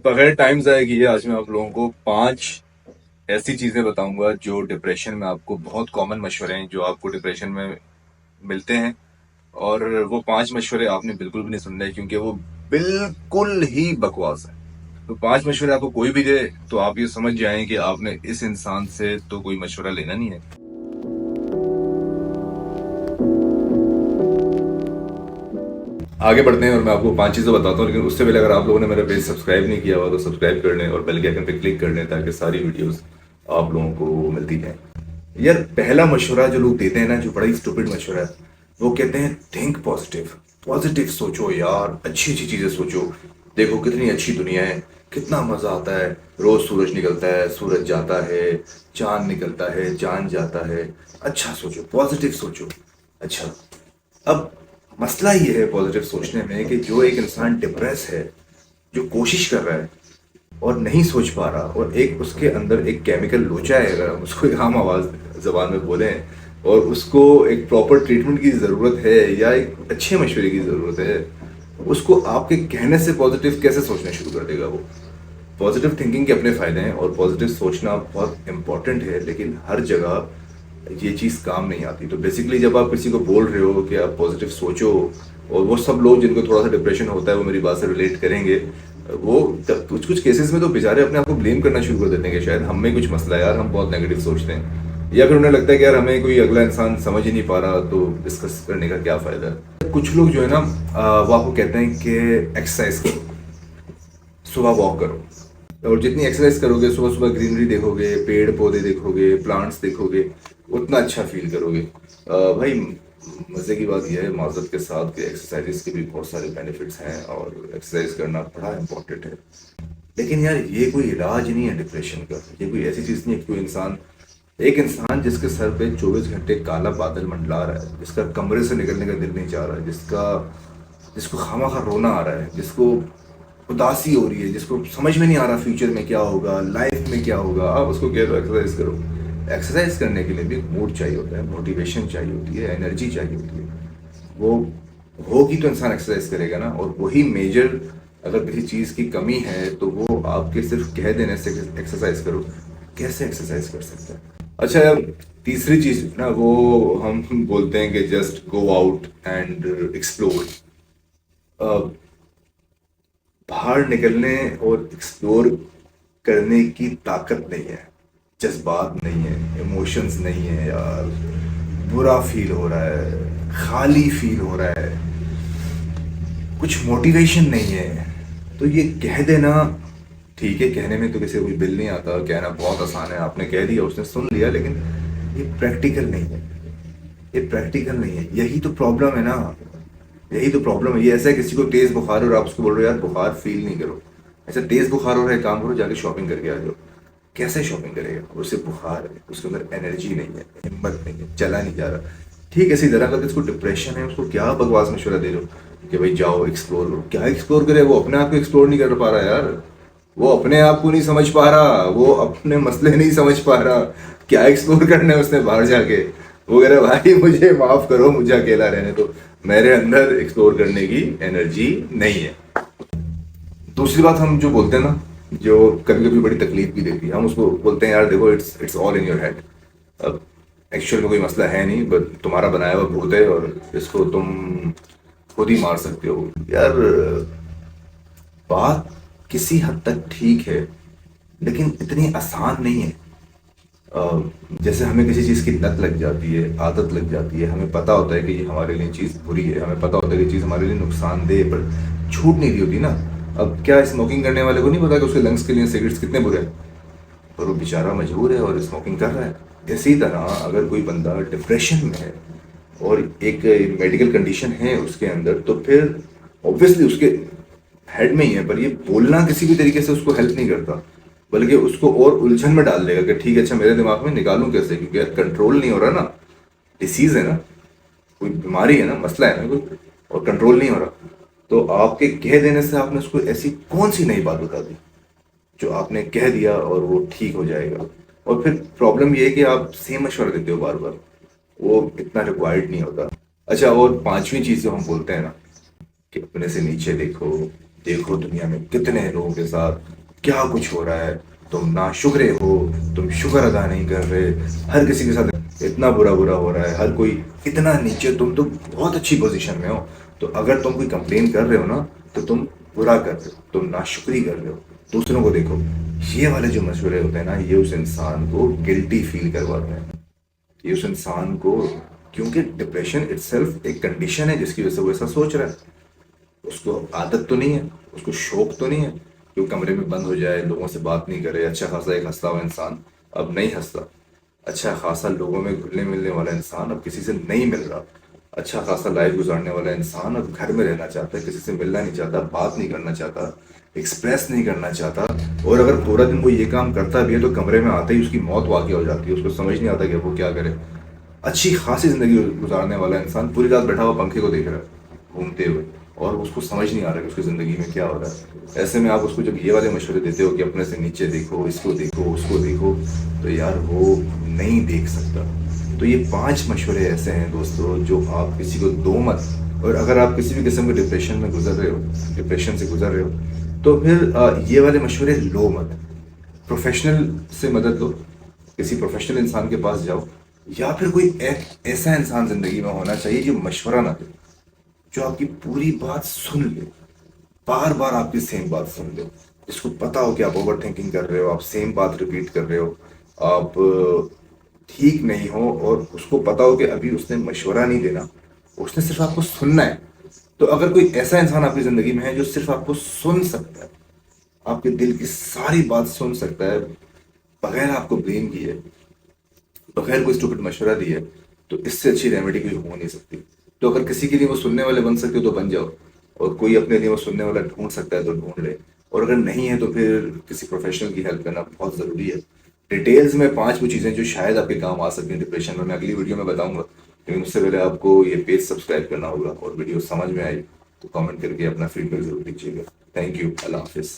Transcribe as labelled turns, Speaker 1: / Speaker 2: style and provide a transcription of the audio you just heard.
Speaker 1: बगैर टाइम ज़ाया किए आज मैं आप लोगों को 5 ऐसी चीज़ें बताऊंगा जो डिप्रेशन में आपको बहुत कॉमन मशवरे हैं जो आपको डिप्रेशन में मिलते हैं। और वो 5 मशवरे आपने बिल्कुल भी नहीं सुनने क्योंकि वो बिल्कुल ही बकवास है। तो 5 मशवरे आपको कोई भी दे तो आप ये समझ जाएं कि आपने इस इंसान से तो कोई मशवरा लेना नहीं है। आगे बढ़ते हैं और मैं आपको 5 चीज़ें बताता हूँ, लेकिन उससे पहले अगर आप लोगों ने मेरा पेज सब्सक्राइब नहीं किया हुआ तो सब्सक्राइब कर लें और बेल के आइकन पे क्लिक कर लें ताकि सारी वीडियोस आप लोगों को मिलती हैं। यार पहला मशवरा जो लोग देते हैं ना, जो बड़ा ही स्टूपिड मशवरा है, वो कहते हैं थिंक पॉजिटिव। पॉजिटिव सोचो यार, अच्छी अच्छी चीज़ें सोचो। देखो कितनी अच्छी दुनिया है, कितना मज़ा आता है। रोज़ सूरज निकलता है, सूरज जाता है, चांद निकलता है, चांद जाता है। अच्छा सोचो, पॉजिटिव सोचो। अच्छा, अब मसला ये है पॉजिटिव सोचने में कि जो एक इंसान डिप्रेस है, जो कोशिश कर रहा है और नहीं सोच पा रहा, और एक उसके अंदर एक केमिकल लोचा है, अगर हम उसको एक आम आवाज जबान में बोलें, और उसको एक प्रॉपर ट्रीटमेंट की ज़रूरत है या एक अच्छे मशवरे की ज़रूरत है, उसको आपके कहने से पॉजिटिव कैसे सोचना शुरू कर देगा वो। पॉजिटिव थिंकिंग के अपने फ़ायदे हैं और पॉजिटिव सोचना बहुत इंपॉर्टेंट है, लेकिन हर जगह ये चीज़ काम नहीं आती। तो बेसिकली जब आप किसी को बोल रहे हो कि आप पॉजिटिव सोचो, और वो सब लोग जिनको थोड़ा सा डिप्रेशन होता है वो मेरी बात से रिलेट करेंगे, वो कुछ कुछ केसेस में तो बेचारे अपने आप को ब्लेम करना शुरू कर देते हैं कि शायद हम में कुछ मसला है यार, हम बहुत नेगेटिव सोचते हैं, या फिर उन्हें लगता है कि यार हमें कोई अगला इंसान समझ ही नहीं पा रहा तो डिस्कस करने का क्या फ़ायदा है। कुछ लोग जो है ना, वो आपको कहते हैं कि एक्सरसाइज करो, सुबह वॉक करो, और जितनी एक्सरसाइज करोगे, सुबह सुबह ग्रीनरी देखोगे, पेड़ पौधे देखोगे, प्लांट्स देखोगे, उतना अच्छा फील करोगे। भाई मज़े की बात यह है माजरत के साथ कि एक्सरसाइजेस के भी बहुत सारे बेनिफिट्स हैं और एक्सरसाइज करना बड़ा इंपॉर्टेंट है, लेकिन यार ये कोई इलाज नहीं है डिप्रेशन का। ये कोई ऐसी चीज़ नहीं है कि कोई इंसान, एक इंसान जिसके सर पे 24 घंटे काला बादल मंडला रहा है, जिसका कमरे से निकलने का दिल नहीं चाह रहा है, जिसको खामा रोना आ रहा है, जिसको उदासी हो रही है, जिसको समझ में नहीं आ रहा फ्यूचर में क्या होगा, लाइफ में क्या होगा, आप उसको कह दो एक्सरसाइज करो। एक्सरसाइज करने के लिए भी मूड चाहिए होता है, मोटिवेशन चाहिए होती है, एनर्जी चाहिए होती है। वो होगी तो इंसान एक्सरसाइज करेगा ना। और वही मेजर, अगर किसी चीज़ की कमी है तो वो आपके सिर्फ कह देने से एक्सरसाइज करो कैसे एक्सरसाइज कर सकता है। अच्छा यार, तीसरी चीज़ ना, वो हम बोलते हैं कि just go out and explore. बाहर निकलने और एक्सप्लोर करने की ताकत नहीं है, जज्बात नहीं है, इमोशंस नहीं है यार। बुरा फील हो रहा है, खाली फील हो रहा है, कुछ मोटिवेशन नहीं है, तो ये कह देना ठीक है। कहने में तो किसी को कोई बिल नहीं आता, कहना बहुत आसान है, आपने कह दिया, उसने सुन लिया, लेकिन ये प्रैक्टिकल नहीं है। ये प्रैक्टिकल नहीं है, यही तो प्रॉब्लम है ना। यही तो प्रॉब्लम है। ये ऐसा है, किसी को तेज बुखार है और आप उसको बोल रहे हो यार बुखार फील नहीं करो। ऐसा तेज बुखार हो रहा है, काम करो, जाके शॉपिंग करके आ जाओ। कैसे शॉपिंग करेगा, उसे बुखार है, उसके अंदर एनर्जी नहीं है, हिम्मत नहीं है, चला नहीं जा रहा। ठीक है, इसी तरह अगर इसको डिप्रेशन है, उसको क्या बकवास मशवरा दे रहे हो कि भाई जाओ एक्सप्लोर करो। क्या एक्सप्लोर करे, वो अपने आप को एक्सप्लोर नहीं कर पा रहा यार। वो अपने आप को नहीं समझ पा रहा, वो अपने मसले नहीं समझ पा रहा। क्या एक्सप्लोर करना है उसने बाहर जाके। वो कह रहा है भाई मुझे माफ करो, मुझे अकेला रहने दो, मेरे अंदर एक्सप्लोर करने की एनर्जी नहीं है। दूसरी बात हम जो बोलते हैं ना, जो कभी कभी बड़ी तकलीफ भी देती है, हम उसको बोलते हैं यार देखो it's all in your head. अब एक्चुअल में कोई मसला है नहीं, बट तुम्हारा बनाया हुआ भूत है और इसको तुम खुद ही मार सकते हो। यार बात किसी हद तक ठीक है, लेकिन इतनी आसान नहीं है। जैसे हमें किसी चीज़ की लत लग जाती है, आदत लग जाती है, हमें पता होता है कि ये हमारे लिए चीज़ बुरी है, हमें पता होता है कि चीज़ हमारे लिए नुकसानदेह है, पर छूट नहीं रही होती ना। अब क्या स्मोकिंग करने वाले को नहीं पता कि उसके लंग्स के लिए सिगरेट्स कितने बुरे हैं, पर वो बेचारा मजबूर है और स्मोकिंग कर रहा है। इसी तरह अगर कोई बंदा डिप्रेशन में है और एक मेडिकल कंडीशन है उसके अंदर, तो फिर ऑब्वियसली उसके हेड में ही है, पर ये बोलना किसी भी तरीके से उसको हेल्प नहीं करता, बल्कि उसको और उलझन में डाल देगा कि ठीक है अच्छा मेरे दिमाग में निकालूं कैसे, क्योंकि यार कंट्रोल नहीं हो रहा ना। डिसीज है ना, कोई बीमारी है ना, मसला है ना कोई, और कंट्रोल नहीं हो रहा। तो आपके कह देने से आपने उसको ऐसी कौन सी नई बात बता दी जो आपने कह दिया और वो ठीक हो जाएगा। और फिर प्रॉब्लम ये है कि आप सेम मशवरा देते हो बार बार, वो इतना रिक्वायर्ड नहीं होता। अच्छा, और पांचवी चीज़ जो हम बोलते हैं ना कि अपने से नीचे देखो, دیکھو دنیا میں کتنے لوگوں کے ساتھ کیا کچھ ہو رہا ہے، تم ناشکرے ہو، تم شکر ادا نہیں کر رہے، ہر کسی کے ساتھ اتنا برا برا ہو رہا ہے، ہر کوئی اتنا نیچے، تم تو بہت اچھی پوزیشن میں ہو، تو اگر تم کوئی کمپلین کر رہے ہو نا تو تم برا کر رہے ہو، تم ناشکری کر رہے ہو دوسروں کو. دیکھو یہ والے جو مشورے ہوتے ہیں نا، یہ اس انسان کو گلٹی فیل کرواتے ہیں، یہ اس انسان کو، کیونکہ ڈپریشن اٹ سیلف ایک کنڈیشن ہے جس کی وجہ سے وہ ایسا سوچ رہا ہے. اس کو عادت تو نہیں ہے، اس کو شوق تو نہیں ہے کہ وہ کمرے میں بند ہو جائے، لوگوں سے بات نہیں کرے. اچھا خاصا ایک ہنستا ہوا انسان اب نہیں ہنستا، اچھا خاصا لوگوں میں گھلنے ملنے والا انسان اب کسی سے نہیں مل رہا، اچھا خاصا لائف گزارنے والا انسان اب گھر میں رہنا چاہتا ہے، کسی سے ملنا نہیں چاہتا، بات نہیں کرنا چاہتا، ایکسپریس نہیں کرنا چاہتا. اور اگر پورا دن وہ یہ کام کرتا بھی ہے تو کمرے میں آتے ہی اس کی موت واقع ہو جاتی ہے، اس کو سمجھ نہیں آتا کہ وہ کیا کرے. اچھی خاصی زندگی گزارنے والا انسان پوری رات بیٹھا ہوا پنکھے کو دیکھ رہا ہے گھومتے ہوئے، اور اس کو سمجھ نہیں آ رہا کہ اس کی زندگی میں کیا ہو رہا ہے. ایسے میں آپ اس کو جب یہ والے مشورے دیتے ہو کہ اپنے سے نیچے دیکھو، اس کو دیکھو، اس کو دیکھو، تو یار وہ نہیں دیکھ سکتا. تو یہ 5 مشورے ایسے ہیں دوستو جو آپ کسی کو دو مت. اور اگر آپ کسی بھی قسم کے ڈپریشن میں گزر رہے ہو، ڈپریشن سے گزر رہے ہو، تو پھر یہ والے مشورے لو مت. پروفیشنل سے مدد لو، کسی پروفیشنل انسان کے پاس جاؤ، یا پھر کوئی ایسا انسان زندگی میں ہونا چاہیے جو مشورہ نہ دے، جو آپ کی پوری بات سن لے، بار بار آپ کی سیم بات سن لے، جس کو پتا ہو کہ آپ اوور تھنکنگ کر رہے ہو، آپ سیم بات ریپیٹ کر رہے ہو، آپ ٹھیک نہیں ہو، اور اس کو پتا ہو کہ ابھی اس نے مشورہ نہیں دینا، اس نے صرف آپ کو سننا ہے. تو اگر کوئی ایسا انسان آپ کی زندگی میں ہے جو صرف آپ کو سن سکتا ہے، آپ کے دل کی ساری بات سن سکتا ہے بغیر آپ کو بلیم کیے، بغیر کوئی اسٹوپڈ مشورہ دیے، تو اس سے اچھی ریمیڈی کوئی ہو نہیں سکتی. تو اگر کسی کے لیے وہ سننے والے بن سکتے ہو تو بن جاؤ، اور کوئی اپنے لیے وہ سننے والا ڈھونڈ سکتا ہے تو ڈھونڈ لے، اور اگر نہیں ہے تو پھر کسی پروفیشنل کی ہیلپ کرنا بہت ضروری ہے. ڈیٹیلز میں 5 وہ چیزیں جو شاید آپ کے کام آ سکتی ہیں ڈپریشن میں اگلی ویڈیو میں بتاؤں گا، لیکن اس سے پہلے آپ کو یہ پیج سبسکرائب کرنا ہوگا، اور ویڈیو سمجھ میں آئی تو کامنٹ کر کے اپنا فیڈ بیک ضرور دیجیے گا. تھینک یو، اللہ حافظ.